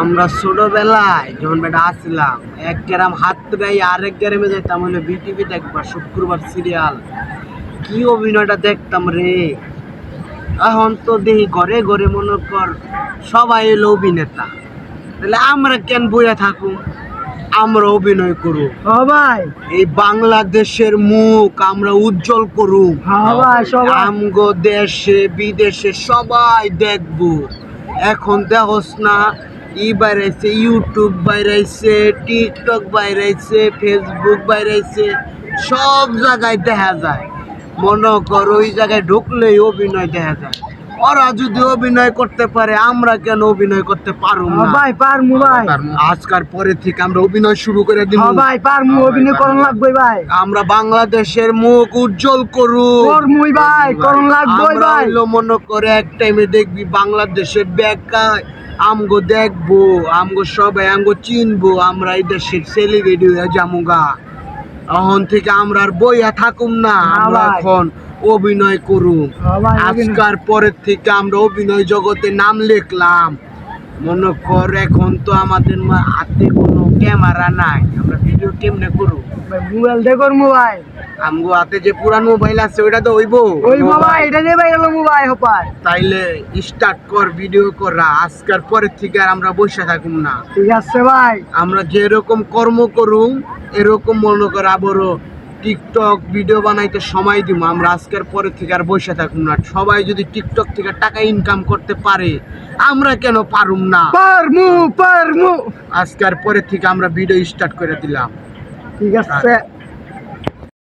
আমরা ছোটবেলায় যখন বেটা আসছিলাম এক গ্রাম হাত গাই আরেক গ্রামে যেতাম হলে বিটিভি দেখবা শুক্রবার সিরিয়াল কি অভিনয়টা দেখতাম রে। এখন তো দেখি ঘরে ঘরে মনে কর সবাই এলো অভিনেতা, তাহলে আমরা কেন বইয়া থাকুম, আমরা অভিনয় করুক। ভাই এই বাংলাদেশের মুখ আমরা উজ্জ্বল করুক। ভাই সবাই আমগো দেশে বিদেশে সবাই দেখবো। এখন দেখোস না ই বাইরাইছে, ইউটিউব বাইরাইছে, টিকটক বাইরাইছে, ফেসবুক বাইরাইছে, সব জায়গায় দেখা যায়। মনে কর ওই জায়গায় ঢুকলেই অভিনয় দেখা যায়। ওরা যদি অভিনয় করতে পারে আমরা কেন অভিনয় করতে পারবো না? ভাই পারমু ভাই আজকার পরে থেকে আমরা অভিনয় শুরু করে দিব। ভাই পারমু অভিনয় করন লাগবে ভাই আমরা বাংলাদেশের মুখ উজ্জ্বল করু করমুই ভাই করন লাগবে ভাই। মনে করে এক টাইমে দেখবি বাংলাদেশের বেকার আমগো দেখবো, আমগো সবাই আমগো চিনবো, আমরা এই দেশের সেলিব্রিটি হয়ে যামুগা। এখন থেকে আমরা আর বইয়া থাকুম না, আমরা ভাই। এখন অভিনয় করুম। ভাই, আজকার পরের থেকে আমরা অভিনয় জগতে নাম লিখলাম। মনে কর এখন তো আমাদের হাতে কোনো ক্যামেরা নাই, আমরা ভিডিও কেমনে করু? ভাই মোবাইল দে করমু ভাই আমগো হাতে যে পুরান মোবাইল আছে ওইটা তো হইব ওই ভাই এটা দিয়ে ভাই এলো মোবাইল হপায়। তাইলে স্টার্ট কর ভিডিও করা। আজকার পরের থেকে আর আমরা বসে থাকুম না। ঠিক আছে ভাই আমরা যেরকম কর্ম করুম এরকম মনে কর আবারও টিকটক ভিডিও বানাইতে সময় দিব। আমরা আজকের পরে থেকে আর বসে থাকুম না। সবাই যদি টিকটক থেকে টাকা ইনকাম করতে পারে আমরা কেন পারুম না? পারমু আজকের পরে থেকে আমরা ভিডিও স্টার্ট করে দিলাম। ঠিক আছে।